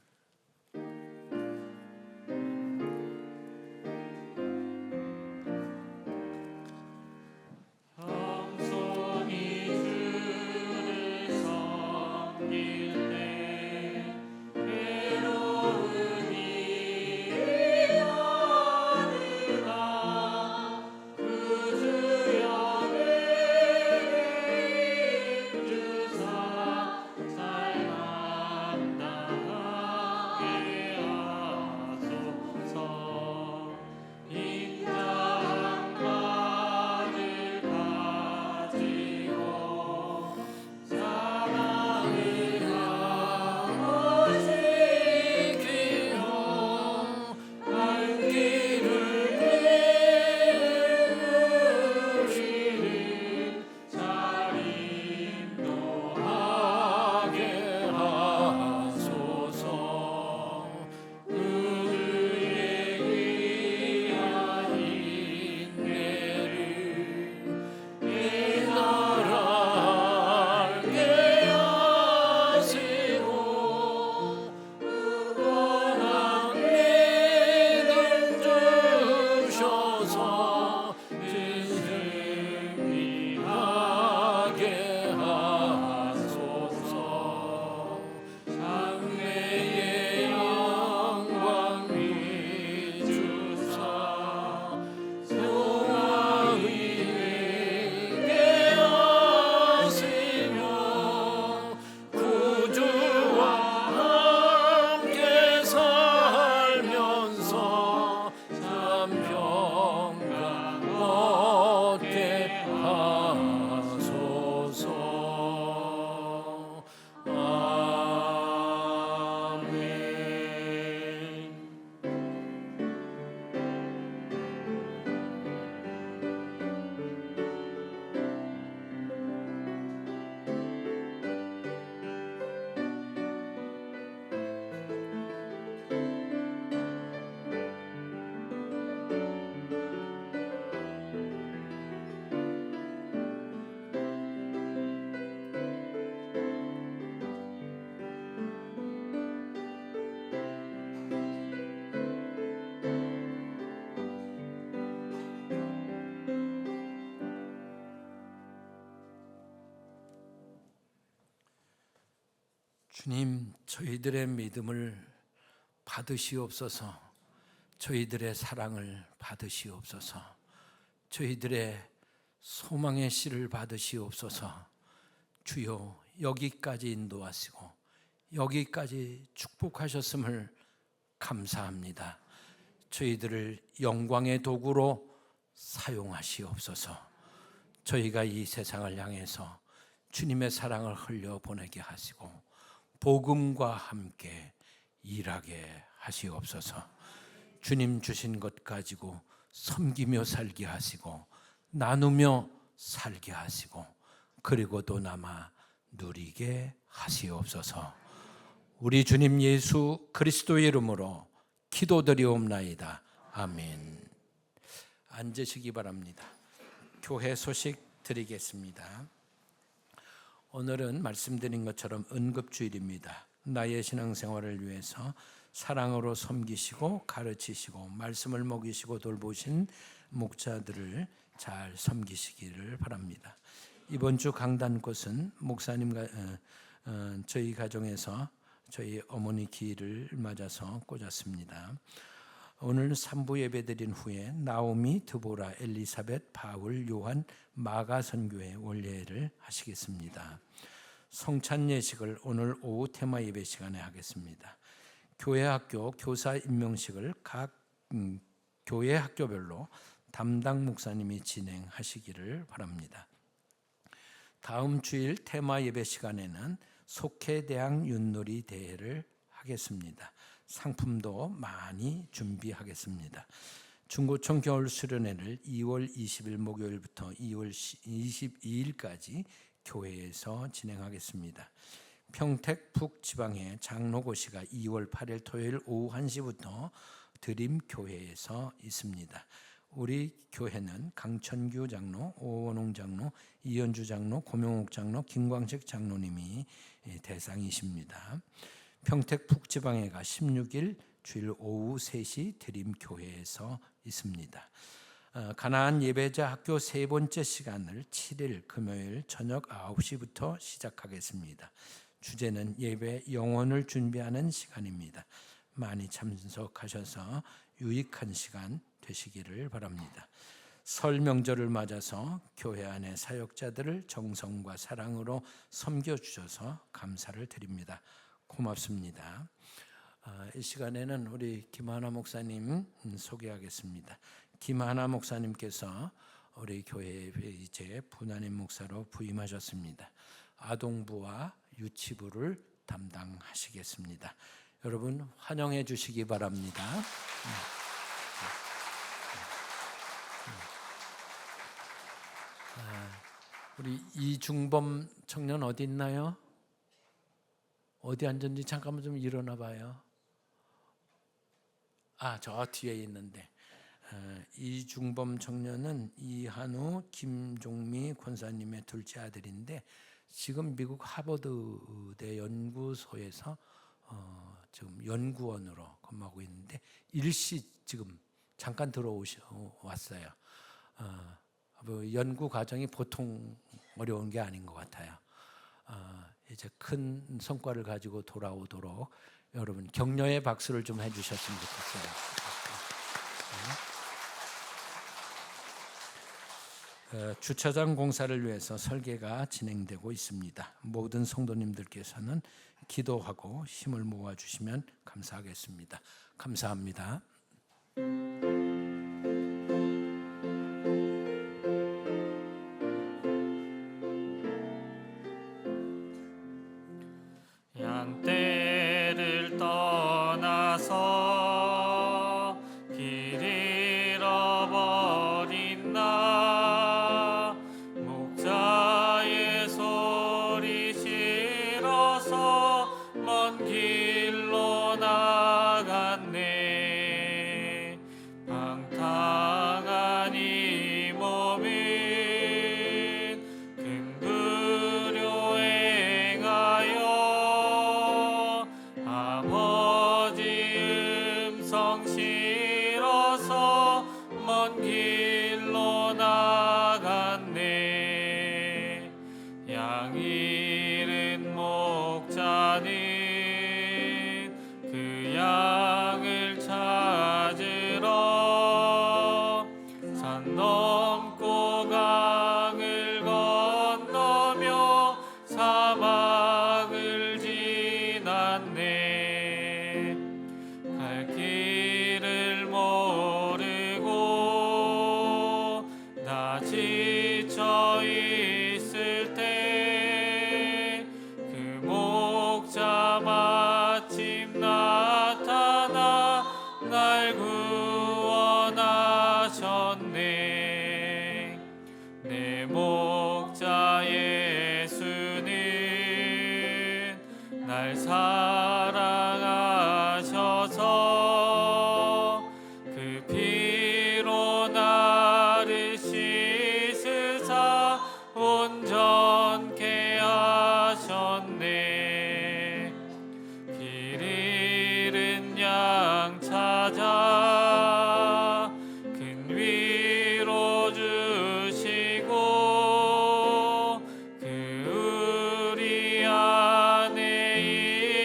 주님, 저희들의 믿음을 받으시옵소서. 저희들의 사랑을 받으시옵소서. 저희들의 소망의 씨를 받으시옵소서. 주여, 여기까지 인도하시고 여기까지 축복하셨음을 감사합니다. 저희들을 영광의 도구로 사용하시옵소서. 저희가 이 세상을 향해서 주님의 사랑을 흘려보내게 하시고 복음과 함께 일하게 하시옵소서. 주님 주신 것 가지고 섬기며 살게 하시고 나누며 살게 하시고 그리고 또 남아 누리게 하시옵소서. 우리 주님 예수 그리스도의 이름으로 기도드리옵나이다. 아멘. 앉으시기 바랍니다. 교회 소식 드리겠습니다. 오늘은 말씀드린 것처럼 응급주일입니다. 나의 신앙생활을 위해서 사랑으로 섬기시고 가르치시고 말씀을 먹이시고 돌보신 목자들을 잘 섬기시기를 바랍니다. 이번 주 강단꽃은 목사님과 저희 가정에서 저희 어머니 기일을 맞아서 꽂았습니다. 오늘 3부 예배드린 후에 나오미, 드보라, 엘리사벳, 바울, 요한, 마가 선교회 원례를 하시겠습니다. 성찬 예식을 오늘 오후 테마 예배 시간에 하겠습니다. 교회 학교 교사 임명식을 각 교회 학교별로 담당 목사님이 진행하시기를 바랍니다. 다음 주일 테마 예배 시간에는 속회대학 윷놀이 대회를 하겠습니다. 상품도 많이 준비하겠습니다. 중고청 겨울 수련회를 2월 20일 목요일부터 2월 22일까지 교회에서 진행하겠습니다. 평택 북지방의 장로고시가 2월 8일 토요일 오후 1시부터 드림교회에서 있습니다. 우리 교회는 강천규 장로, 오원홍 장로, 이현주 장로, 고명옥 장로, 김광식 장로님이 대상이십니다. 평택 북지방회가 16일 주일 오후 3시 드림교회에서 있습니다. 가나안 예배자 학교 세 번째 시간을 7일 금요일 저녁 9시부터 시작하겠습니다. 주제는 예배 영혼을 준비하는 시간입니다. 많이 참석하셔서 유익한 시간 되시기를 바랍니다. 설 명절을 맞아서 교회 안의 사역자들을 정성과 사랑으로 섬겨주셔서 감사를 드립니다. 고맙습니다. 이 시간에는 우리 김하나 목사님 소개하겠습니다. 김하나 목사님께서 우리 교회에 이제 분한임 목사로 부임하셨습니다. 아동부와 유치부를 담당하시겠습니다. 여러분 환영해 주시기 바랍니다. 우리 이중범 청년 어디 있나요? 어디 앉았는지 잠깐만 좀 일어나 봐요. 저 뒤에 있는데. 이중범 청년은 이한우, 김종미 권사님의 둘째 아들인데 지금 미국 하버드대 연구소에서 지금 연구원으로 근무하고 있는데 일시 지금 잠깐 왔어요. 연구 과정이 보통 어려운 게 아닌 것 같아요. 이제 큰 성과를 가지고 돌아오도록 여러분 격려의 박수를 좀 해주셨으면 좋겠어요. 주차장 공사를 위해서 설계가 진행되고 있습니다. 모든 성도님들께서는 기도하고 힘을 모아주시면 감사하겠습니다. 감사합니다. 양떼를 떠나서 길 잃어버린 나 목자의 소리 싫어서 먼 길로 나갔네. 방탕한 이 몸은 긍부려 행하여 아버지 음성 싫어서 먼 길로 나갔네. 양 잃은 목자는 그 양을 찾으러 산 넘고 강을 건너며 사막을 지났네. 갈 길을 모르고 나 지쳐 있을 때 그 목자 마침 나타나 날 구원하셨네. 내 목자 예수는 날 사랑하셔서 그 피로 나를 씻으사 온전케 하셨네. 길 잃은 양 찾아 큰 위로 주시고 그 우리 안에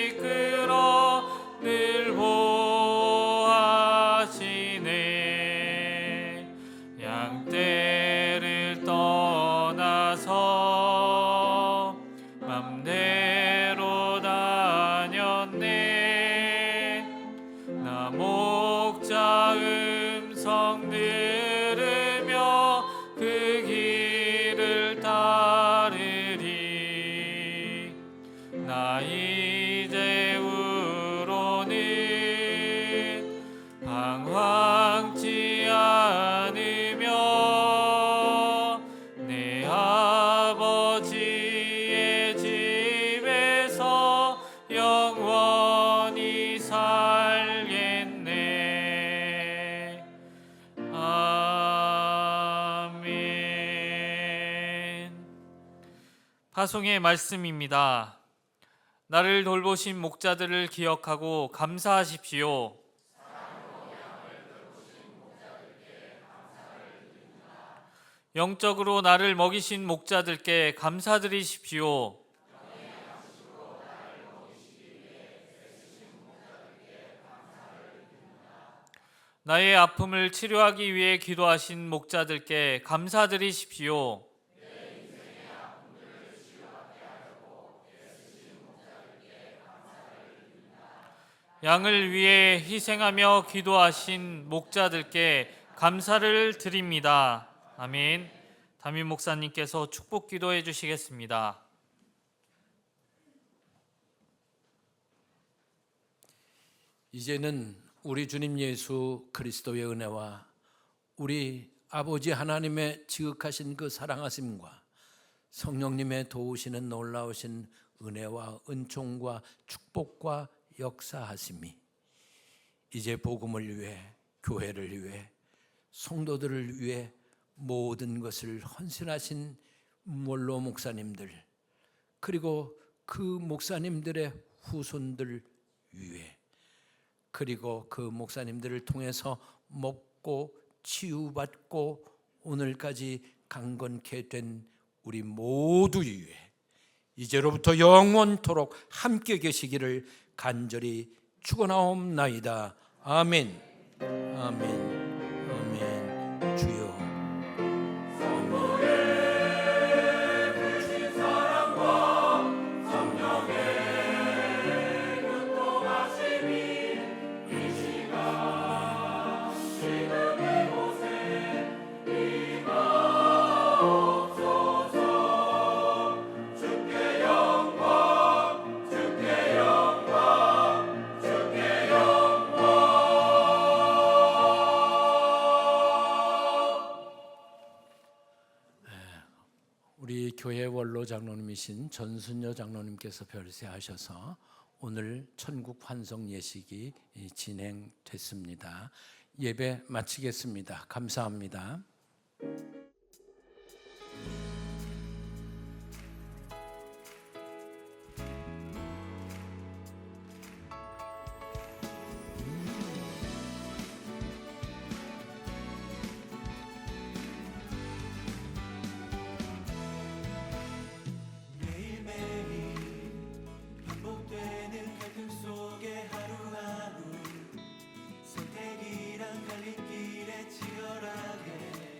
이끌어 늘 보호하시네. 양떼를 떠나서 맘대로 다녔네. 나 목자 음성 들으며 그 길을 따르리. 나 이제 후로는 방황치 않으며 내 아버지의 집에서 영원히 살겠네. 아멘. 사송의 말씀입니다. 나를 돌보신 목자들을 기억하고 감사하십시오. 영적으로 나를 먹이신 목자들께 감사드리십시오. 나의 아픔을 치료하기 위해 기도하신 목자들께 감사드리십시오. 양을 위해 희생하며 기도하신 목자들께 감사를 드립니다. 아멘. 담임 목사님께서 축복 기도해 주시겠습니다. 이제는 우리 주님 예수 그리스도의 은혜와 우리 아버지 하나님의 지극하신 그 사랑하심과 성령님의 도우시는 놀라우신 은혜와 은총과 축복과 역사하심이 이제 복음을 위해, 교회를 위해, 성도들을 위해 모든 것을 헌신하신 원로 목사님들, 그리고 그 목사님들의 후손들 위해, 그리고 그 목사님들을 통해서 먹고 치유받고 오늘까지 강건케 된 우리 모두 위해 이제로부터 영원토록 함께 계시기를 간절히 축원하옵나이다. 아멘. 아멘. 아멘. 주여. 우리 교회 원로 장로님이신 전순여 장로님께서 별세하셔서 오늘 천국 환송 예식이 진행됐습니다. 예배 마치겠습니다. 감사합니다. 선택이란 갈림길에 치열하게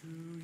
주